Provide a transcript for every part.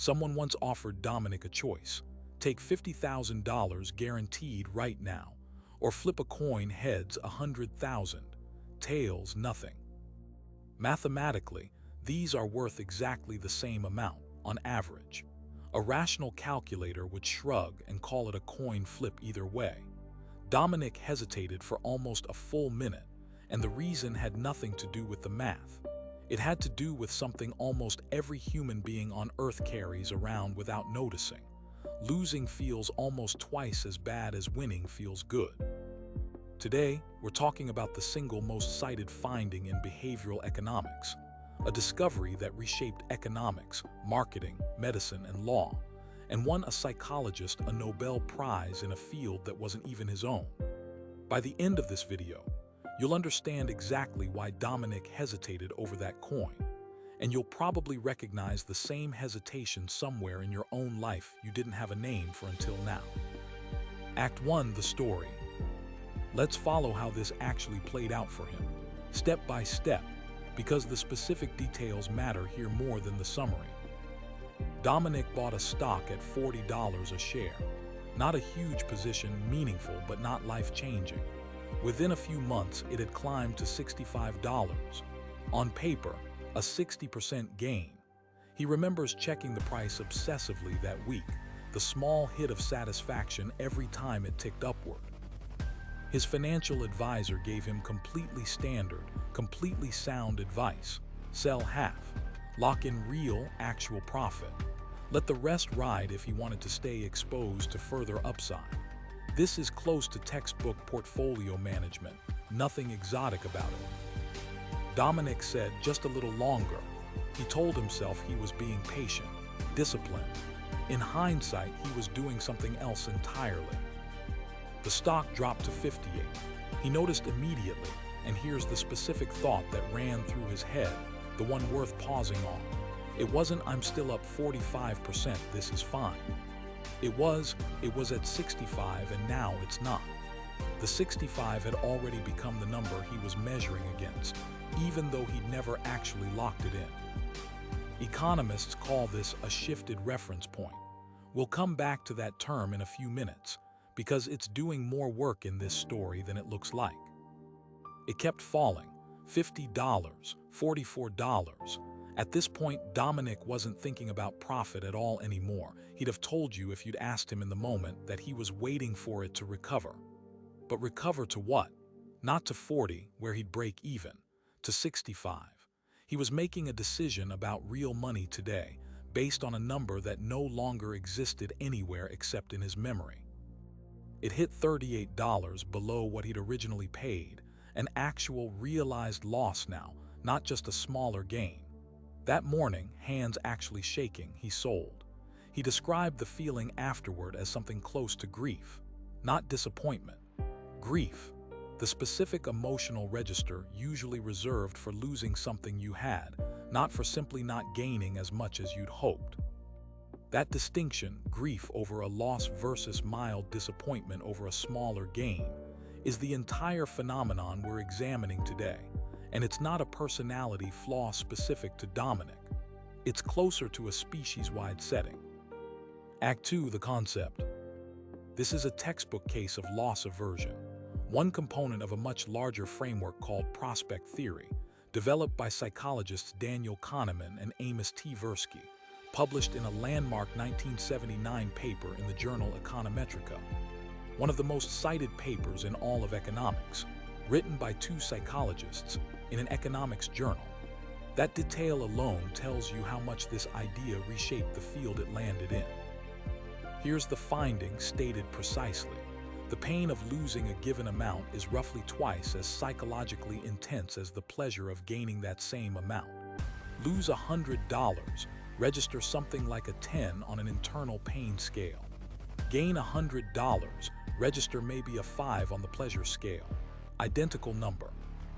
Someone once offered Dominic a choice. Take $50,000 guaranteed right now, or flip a coin heads 100,000, tails nothing. Mathematically, these are worth exactly the same amount, on average. A rational calculator would shrug and call it a coin flip either way. Dominic hesitated for almost a full minute, and the reason had nothing to do with the math. It had to do with something almost every human being on Earth carries around without noticing. Losing feels almost twice as bad as winning feels good. Today, we're talking about the single most cited finding in behavioral economics, a discovery that reshaped economics, marketing, medicine, and law, and won a psychologist a Nobel Prize in a field that wasn't even his own. By the end of this video, you'll understand exactly why Dominic hesitated over that coin, and you'll probably recognize the same hesitation somewhere in your own life you didn't have a name for until now. Act 1, the story. Let's follow how this actually played out for him, step by step, because the specific details matter here more than the summary. Dominic bought a stock at $40 a share. Not a huge position, meaningful but not life-changing. Within a few months, it had climbed to $65. On paper, a 60% gain. He remembers checking the price obsessively that week, the small hit of satisfaction every time it ticked upward. His financial advisor gave him completely standard, completely sound advice. Sell half. Lock in real, actual profit. Let the rest ride if he wanted to stay exposed to further upside. This is close to textbook portfolio management, nothing exotic about it. Dominic said just a little longer. He told himself he was being patient, disciplined. In hindsight, he was doing something else entirely. The stock dropped to 58. He noticed immediately, and here's the specific thought that ran through his head, the one worth pausing on. It wasn't, "I'm still up 45%, this is fine." It was at 65 and now it's not. The 65 had already become the number he was measuring against, even though he'd never actually locked it in. Economists call this a shifted reference point. We'll come back to that term in a few minutes, because it's doing more work in this story than it looks like. It kept falling, $50, $44. At this point, Dominic wasn't thinking about profit at all anymore. He'd have told you if you'd asked him in the moment that he was waiting for it to recover. But recover to what? Not to 40, where he'd break even, to 65. He was making a decision about real money today, based on a number that no longer existed anywhere except in his memory. It hit $38 below what he'd originally paid, an actual realized loss now, not just a smaller gain. That morning, hands actually shaking, he sold. He described the feeling afterward as something close to grief, not disappointment. Grief, the specific emotional register usually reserved for losing something you had, not for simply not gaining as much as you'd hoped. That distinction, grief over a loss versus mild disappointment over a smaller gain, is the entire phenomenon we're examining today, and it's not a personality flaw specific to Dominic. It's closer to a species-wide setting. Act 2, the concept. This is a textbook case of loss aversion, one component of a much larger framework called prospect theory, developed by psychologists Daniel Kahneman and Amos Tversky, published in a landmark 1979 paper in the journal Econometrica, one of the most cited papers in all of economics, written by two psychologists in an economics journal. That detail alone tells you how much this idea reshaped the field it landed in. Here's the finding stated precisely. The pain of losing a given amount is roughly twice as psychologically intense as the pleasure of gaining that same amount. Lose $100, register something like a 10 on an internal pain scale. Gain $100, register maybe a 5 on the pleasure scale. Identical number,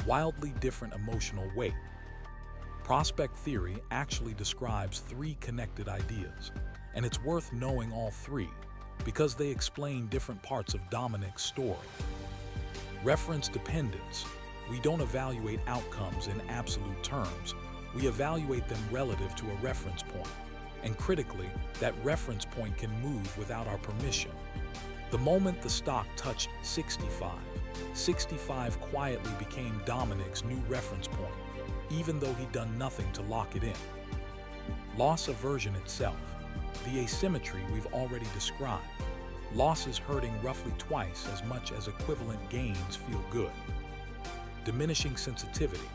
wildly different emotional weight. Prospect theory actually describes three connected ideas, and it's worth knowing all three, because they explain different parts of Dominic's story. Reference dependence. We don't evaluate outcomes in absolute terms. We evaluate them relative to a reference point. And critically, that reference point can move without our permission. The moment the stock touched 65, 65 quietly became Dominic's new reference point, even though he'd done nothing to lock it in. Loss aversion itself, the asymmetry we've already described. Losses hurting roughly twice as much as equivalent gains feel good. Diminishing sensitivity,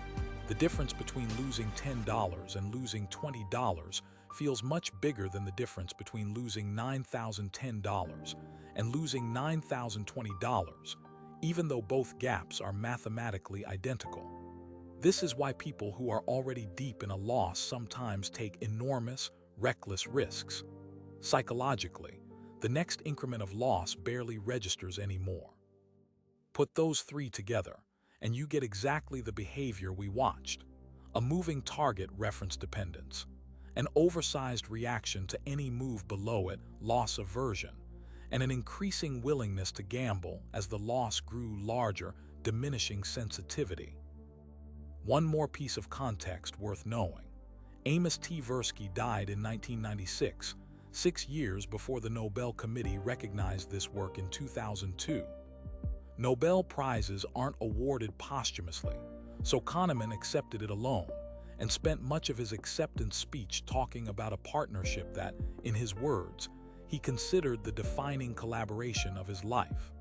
the difference between losing $10 and losing $20 feels much bigger than the difference between losing $9,010 and losing $9,020, even though both gaps are mathematically identical. This is why people who are already deep in a loss sometimes take enormous, reckless risks. Psychologically, the next increment of loss barely registers anymore. Put those three together, and you get exactly the behavior we watched: a moving target reference dependence, an oversized reaction to any move below it, loss aversion, and an increasing willingness to gamble as the loss grew larger, diminishing sensitivity. One more piece of context worth knowing. Amos Tversky died in 1996, 6 years before the Nobel Committee recognized this work in 2002. Nobel Prizes aren't awarded posthumously, so Kahneman accepted it alone and spent much of his acceptance speech talking about a partnership that, in his words, he considered the defining collaboration of his life.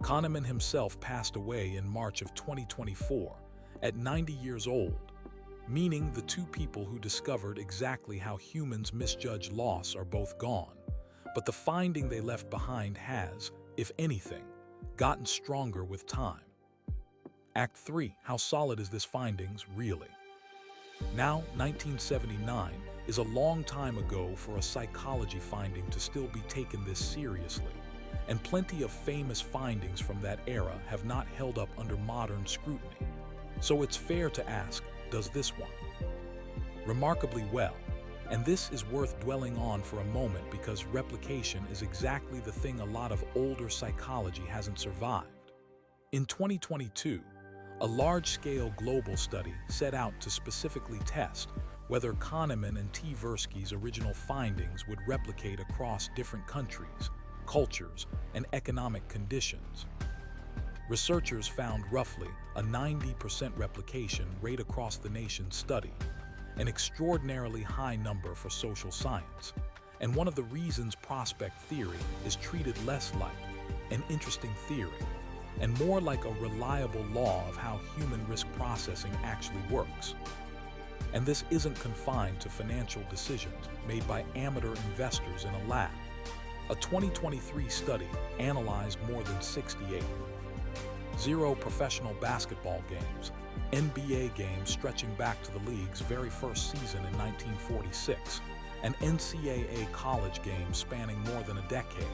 Kahneman himself passed away in March of 2024 at 90 years old, meaning the two people who discovered exactly how humans misjudge loss are both gone, but the finding they left behind has, if anything, gotten stronger with time. Act 3. How solid is this findings, really? Now, 1979 is a long time ago for a psychology finding to still be taken this seriously, and plenty of famous findings from that era have not held up under modern scrutiny. So it's fair to ask, does this one? Remarkably well, and this is worth dwelling on for a moment because replication is exactly the thing a lot of older psychology hasn't survived. In 2022, a large-scale global study set out to specifically test whether Kahneman and Tversky's original findings would replicate across different countries, cultures, and economic conditions. Researchers found roughly a 90% replication rate across the nation's study, an extraordinarily high number for social science, and one of the reasons prospect theory is treated less like an interesting theory and more like a reliable law of how human risk processing actually works. And this isn't confined to financial decisions made by amateur investors in a lab. A 2023 study analyzed more than 68 professional basketball games, NBA games stretching back to the league's very first season in 1946, and NCAA college games spanning more than a decade,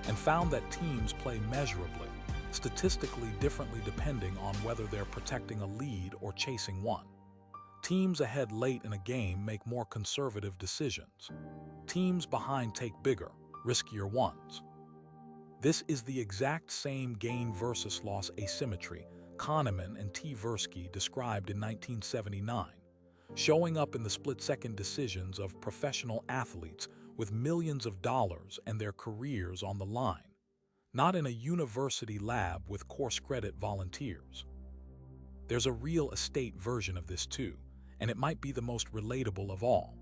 and found that teams play measurably, statistically differently depending on whether they're protecting a lead or chasing one. Teams ahead late in a game make more conservative decisions. Teams behind take bigger, riskier ones. This is the exact same gain versus loss asymmetry Kahneman and Tversky described in 1979, showing up in the split-second decisions of professional athletes with millions of dollars and their careers on the line, not in a university lab with course credit volunteers. There's a real estate version of this too, and it might be the most relatable of all.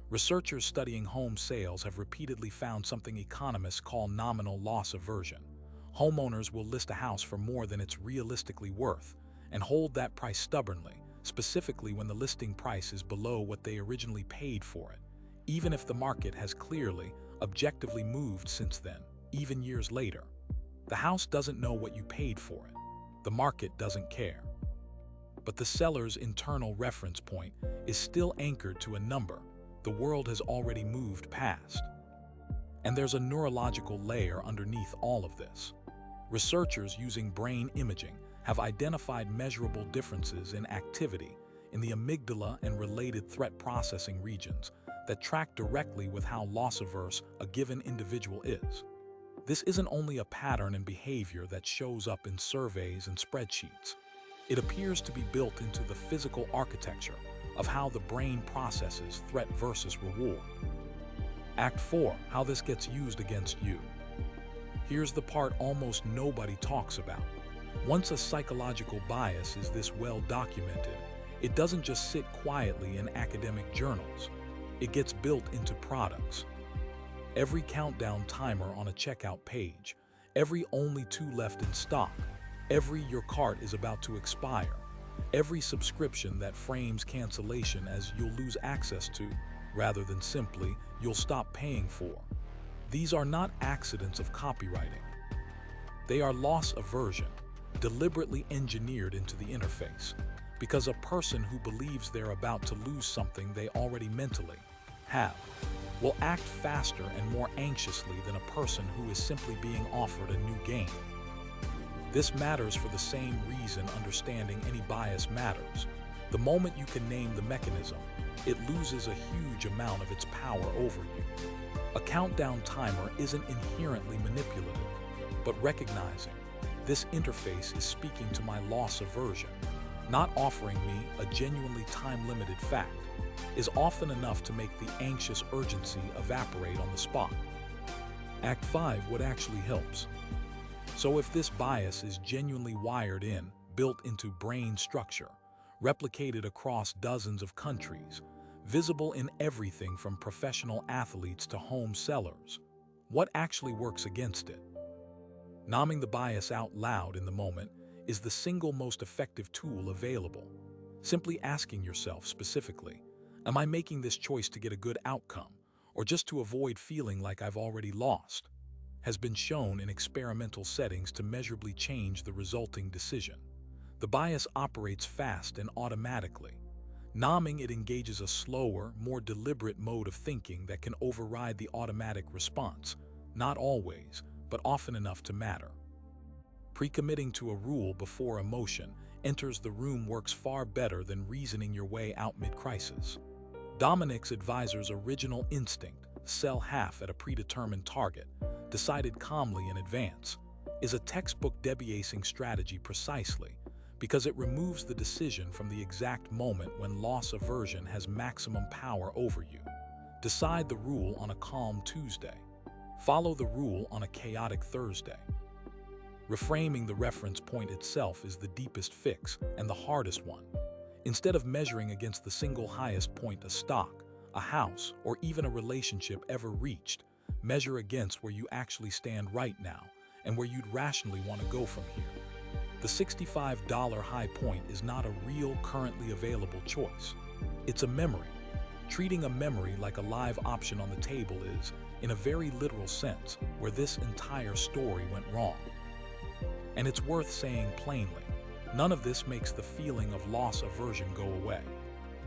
Researchers studying home sales have repeatedly found something economists call nominal loss aversion. Homeowners will list a house for more than it's realistically worth and hold that price stubbornly, specifically when the listing price is below what they originally paid for it, even if the market has clearly, objectively moved since then, even years later. The house doesn't know what you paid for it. The market doesn't care. But the seller's internal reference point is still anchored to a number the world has already moved past. And there's a neurological layer underneath all of this. Researchers using brain imaging have identified measurable differences in activity in the amygdala and related threat processing regions that track directly with how loss-averse a given individual is. This isn't only a pattern in behavior that shows up in surveys and spreadsheets. It appears to be built into the physical architecture of how the brain processes threat versus reward. Act 4, how this gets used against you. Here's the part almost nobody talks about. Once a psychological bias is this well documented, it doesn't just sit quietly in academic journals. It gets built into products. Every countdown timer on a checkout page, every only 2 left in stock, every your cart is about to expire, every subscription that frames cancellation as you'll lose access to, rather than simply you'll stop paying for. These are not accidents of copywriting. They are loss aversion, deliberately engineered into the interface, because a person who believes they're about to lose something they already mentally have will act faster and more anxiously than a person who is simply being offered a new game. This matters for the same reason understanding any bias matters. The moment you can name the mechanism, it loses a huge amount of its power over you. A countdown timer isn't inherently manipulative, but recognizing this interface is speaking to my loss aversion, not offering me a genuinely time-limited fact, is often enough to make the anxious urgency evaporate on the spot. Act 5, what actually helps. So if this bias is genuinely wired in, built into brain structure, replicated across dozens of countries, visible in everything from professional athletes to home sellers, what actually works against it? Naming the bias out loud in the moment is the single most effective tool available. Simply asking yourself specifically, am I making this choice to get a good outcome, or just to avoid feeling like I've already lost, has been shown in experimental settings to measurably change the resulting decision. The bias operates fast and automatically. Naming it engages a slower, more deliberate mode of thinking that can override the automatic response, not always, but often enough to matter. Pre-committing to a rule before emotion enters the room works far better than reasoning your way out mid-crisis. Dominic's advisor's original instinct, sell half at a predetermined target, decided calmly in advance, is a textbook debiasing strategy precisely because it removes the decision from the exact moment when loss aversion has maximum power over you. Decide the rule on a calm Tuesday. Follow the rule on a chaotic Thursday. Reframing the reference point itself is the deepest fix and the hardest one. Instead of measuring against the single highest point a stock, a house, or even a relationship ever reached, measure against where you actually stand right now and where you'd rationally want to go from here. The $65 high point is not a real, currently available choice. It's a memory. Treating a memory like a live option on the table is, in a very literal sense, where this entire story went wrong. And it's worth saying plainly, none of this makes the feeling of loss aversion go away.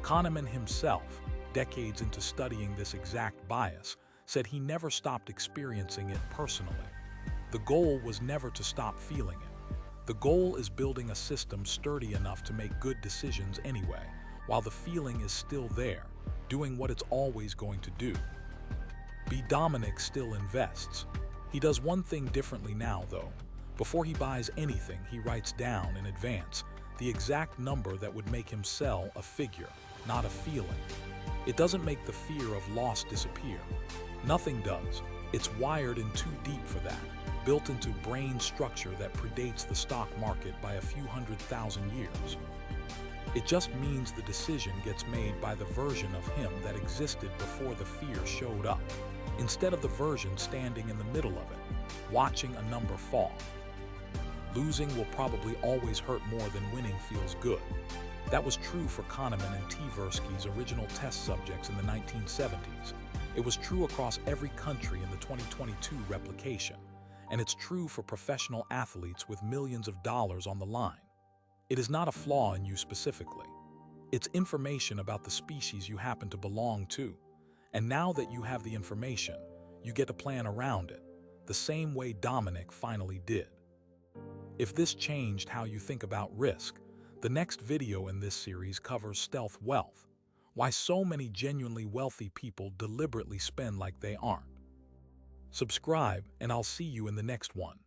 Kahneman himself, decades into studying this exact bias, said he never stopped experiencing it personally. The goal was never to stop feeling it. The goal is building a system sturdy enough to make good decisions anyway, while the feeling is still there, doing what it's always going to do. Dominic still invests. He does one thing differently now, though. Before he buys anything, he writes down in advance the exact number that would make him sell a figure, not a feeling. It doesn't make the fear of loss disappear. Nothing does. It's wired in too deep for that, built into brain structure that predates the stock market by a few 100,000 years. It just means the decision gets made by the version of him that existed before the fear showed up, instead of the version standing in the middle of it, watching a number fall. Losing will probably always hurt more than winning feels good. That was true for Kahneman and Tversky's original test subjects in the 1970s. It was true across every country in the 2022 replication, and it's true for professional athletes with millions of dollars on the line. It is not a flaw in you specifically. It's information about the species you happen to belong to. And now that you have the information, you get to plan around it, the same way Dominic finally did. If this changed how you think about risk, the next video in this series covers stealth wealth, why so many genuinely wealthy people deliberately spend like they aren't. Subscribe, and I'll see you in the next one.